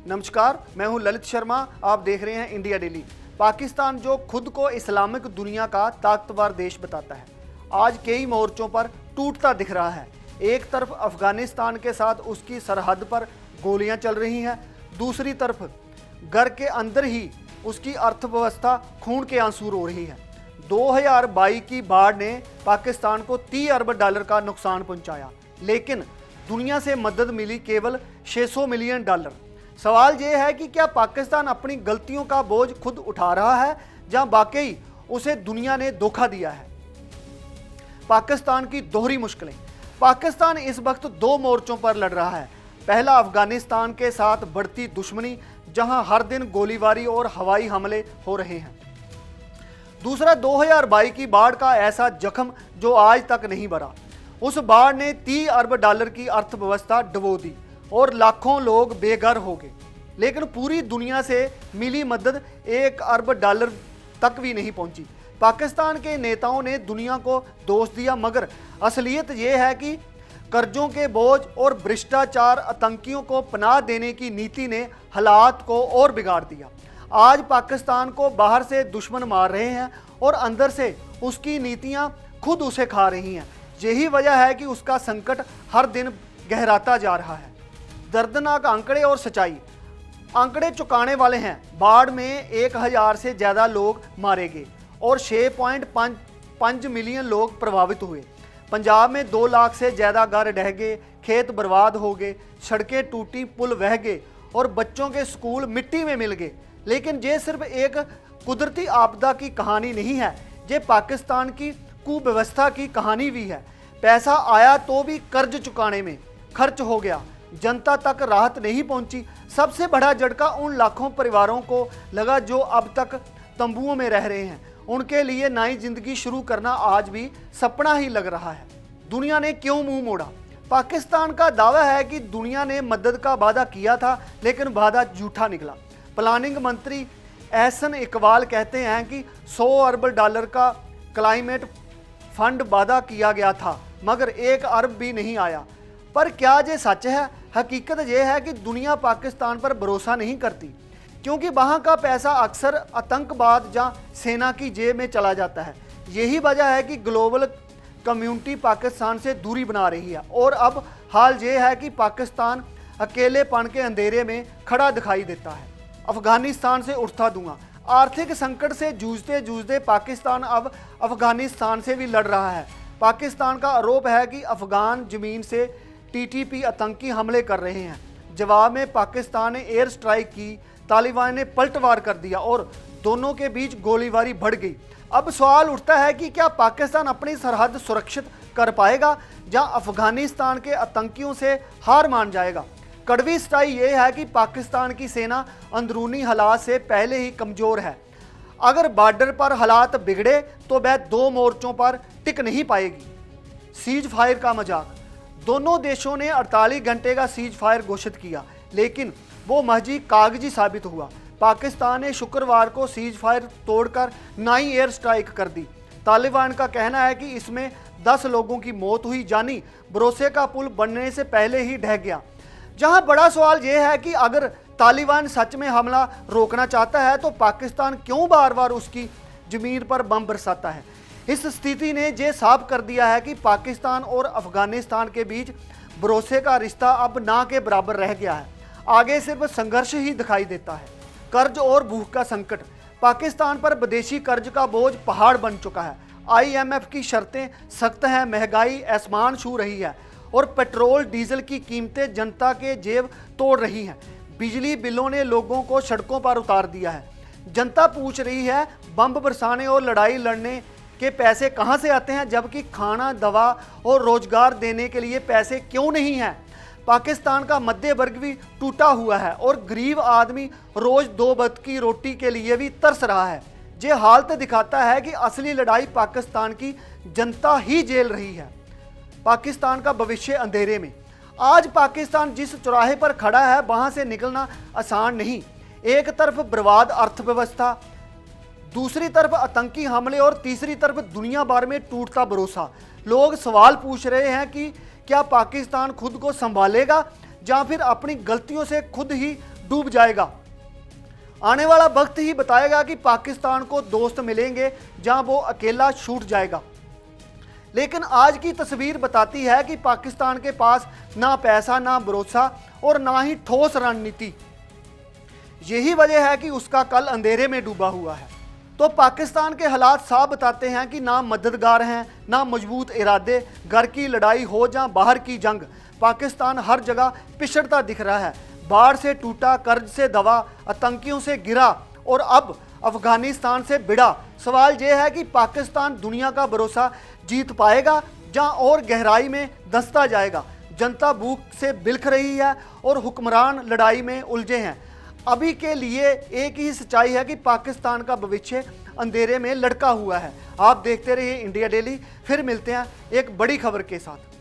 नमस्कार, मैं हूं ललित शर्मा। आप देख रहे हैं इंडिया डेली। पाकिस्तान जो खुद को इस्लामिक दुनिया का ताकतवर देश बताता है, आज कई मोर्चों पर टूटता दिख रहा है। एक तरफ अफगानिस्तान के साथ उसकी सरहद पर गोलियां चल रही हैं, दूसरी तरफ घर के अंदर ही उसकी अर्थव्यवस्था खून के आंसू रो रही है। 2022 की बाढ़ ने पाकिस्तान को $30 अरब का नुकसान पहुंचाया, लेकिन दुनिया से मदद मिली केवल $600 मिलियन। सवाल यह है कि क्या पाकिस्तान अपनी गलतियों का बोझ खुद उठा रहा है या वाकई उसे दुनिया ने धोखा दिया है। पाकिस्तान की दोहरी मुश्किलें। पाकिस्तान इस वक्त दो मोर्चों पर लड़ रहा है। पहला, अफगानिस्तान के साथ बढ़ती दुश्मनी, जहां हर दिन गोलीबारी और हवाई हमले हो रहे हैं। दूसरा, 2022 की बाढ़ का ऐसा जख्म जो आज तक नहीं भरा। उस बाढ़ ने $30 अरब की अर्थव्यवस्था डुबो दी और लाखों लोग बेघर हो गए, लेकिन पूरी दुनिया से मिली मदद $1 अरब तक भी नहीं पहुंची। पाकिस्तान के नेताओं ने दुनिया को दोष दिया, मगर असलियत यह है कि कर्जों के बोझ और भ्रष्टाचार, आतंकियों को पनाह देने की नीति ने हालात को और बिगाड़ दिया। आज पाकिस्तान को बाहर से दुश्मन मार रहे हैं और अंदर से उसकी नीतियां खुद उसे खा रही हैं। यही वजह है कि उसका संकट हर दिन गहराता जा रहा है। दर्दनाक आंकड़े और सच्चाई। आंकड़े चौंकाने वाले हैं। बाढ़ में 1000 से ज़्यादा लोग मारे गए और 6.5 मिलियन लोग प्रभावित हुए। पंजाब में 2 लाख से ज़्यादा घर ढह गए, खेत बर्बाद हो गए, सड़कें टूटी, पुल बह गए और बच्चों के स्कूल मिट्टी में मिल गए। लेकिन ये सिर्फ एक कुदरती आपदा की कहानी नहीं है, ये पाकिस्तान की कुव्यवस्था की कहानी भी है। पैसा आया तो भी कर्ज चुकाने में खर्च हो गया, जनता तक राहत नहीं पहुंची। सबसे बड़ा झटका उन लाखों परिवारों को लगा जो अब तक तंबुओं में रह रहे हैं। उनके लिए नई जिंदगी शुरू करना आज भी सपना ही लग रहा है। दुनिया ने क्यों मुंह मोड़ा? पाकिस्तान का दावा है कि दुनिया ने मदद का वादा किया था, लेकिन वादा झूठा निकला। प्लानिंग मंत्री एहसन इकबाल कहते हैं कि $100 अरब का क्लाइमेट फंड वादा किया गया था, मगर $1 अरब भी नहीं आया। पर क्या ये सच है? हकीकत यह है कि दुनिया पाकिस्तान पर भरोसा नहीं करती, क्योंकि वहाँ का पैसा अक्सर आतंकवाद या सेना की जेब में चला जाता है। यही वजह है कि ग्लोबल कम्युनिटी पाकिस्तान से दूरी बना रही है और अब हाल ये है कि पाकिस्तान अकेलेपन के अंधेरे में खड़ा दिखाई देता है। अफगानिस्तान से उठता धुआं। आर्थिक संकट से जूझते जूझते पाकिस्तान अब अफगानिस्तान से भी लड़ रहा है। पाकिस्तान का आरोप है कि अफगान जमीन से TTP आतंकी हमले कर रहे हैं। जवाब में पाकिस्तान ने एयर स्ट्राइक की, तालिबान ने पलटवार कर दिया और दोनों के बीच गोलीबारी बढ़ गई। अब सवाल उठता है कि क्या पाकिस्तान अपनी सरहद सुरक्षित कर पाएगा या अफगानिस्तान के आतंकियों से हार मान जाएगा? कड़वी सच्चाई यह है कि पाकिस्तान की सेना अंदरूनी हालात से पहले ही कमज़ोर है। अगर बॉर्डर पर हालात बिगड़े तो वह 2 मोर्चों पर टिक नहीं पाएगी। सीज फायर का मजाक। दोनों देशों ने 48 घंटे का सीज फायर घोषित किया, लेकिन वो महज कागजी साबित हुआ। पाकिस्तान ने शुक्रवार को सीज फायर तोड़कर नई एयर स्ट्राइक कर दी। तालिबान का कहना है कि इसमें 10 लोगों की मौत हुई, यानी भरोसे का पुल बनने से पहले ही ढह गया। जहां बड़ा सवाल यह है कि अगर तालिबान सच में हमला रोकना चाहता है तो पाकिस्तान क्यों बार बार उसकी ज़मीन पर बम बरसाता है? इस स्थिति ने ये साफ कर दिया है कि पाकिस्तान और अफगानिस्तान के बीच भरोसे का रिश्ता अब ना के बराबर रह गया है। आगे सिर्फ संघर्ष ही दिखाई देता है। कर्ज और भूख का संकट। पाकिस्तान पर विदेशी कर्ज का बोझ पहाड़ बन चुका है। IMF की शर्तें सख्त हैं, महंगाई आसमान छू रही है और पेट्रोल डीजल की कीमतें जनता के जेब तोड़ रही हैं। बिजली बिलों ने लोगों को सड़कों पर उतार दिया है। जनता पूछ रही है, बम बरसाने और लड़ाई लड़ने के पैसे कहां से आते हैं, जबकि खाना, दवा और रोजगार देने के लिए पैसे क्यों नहीं हैं? पाकिस्तान का मध्य वर्ग भी टूटा हुआ है और गरीब आदमी रोज 2 वक्त की रोटी के लिए भी तरस रहा है। ये हालत दिखाता है कि असली लड़ाई पाकिस्तान की जनता ही झेल रही है। पाकिस्तान का भविष्य अंधेरे में। आज पाकिस्तान जिस चौराहे पर खड़ा है, वहां से निकलना आसान नहीं। एक तरफ बर्बाद अर्थव्यवस्था, दूसरी तरफ आतंकी हमले और तीसरी तरफ दुनिया भर में टूटता भरोसा। लोग सवाल पूछ रहे हैं कि क्या पाकिस्तान खुद को संभालेगा या फिर अपनी गलतियों से खुद ही डूब जाएगा। आने वाला वक्त ही बताएगा कि पाकिस्तान को दोस्त मिलेंगे जहां वो अकेला छूट जाएगा। लेकिन आज की तस्वीर बताती है कि पाकिस्तान के पास ना पैसा, ना भरोसा और ना ही ठोस रणनीति। यही वजह है कि उसका कल अंधेरे में डूबा हुआ है। तो पाकिस्तान के हालात साफ बताते हैं कि ना मददगार हैं, ना मजबूत इरादे। घर की लड़ाई हो या बाहर की जंग, पाकिस्तान हर जगह पिछड़ता दिख रहा है। बाढ़ से टूटा, कर्ज से दबा, आतंकियों से गिरा और अब अफगानिस्तान से भिड़ा। सवाल यह है कि पाकिस्तान दुनिया का भरोसा जीत पाएगा या और गहराई में धंसता जाएगा। जनता भूख से बिलख रही है और हुक्मरान लड़ाई में उलझे हैं। अभी के लिए एक ही सच्चाई है कि पाकिस्तान का भविष्य अंधेरे में लटका हुआ है। आप देखते रहिए इंडिया डेली। फिर मिलते हैं एक बड़ी खबर के साथ।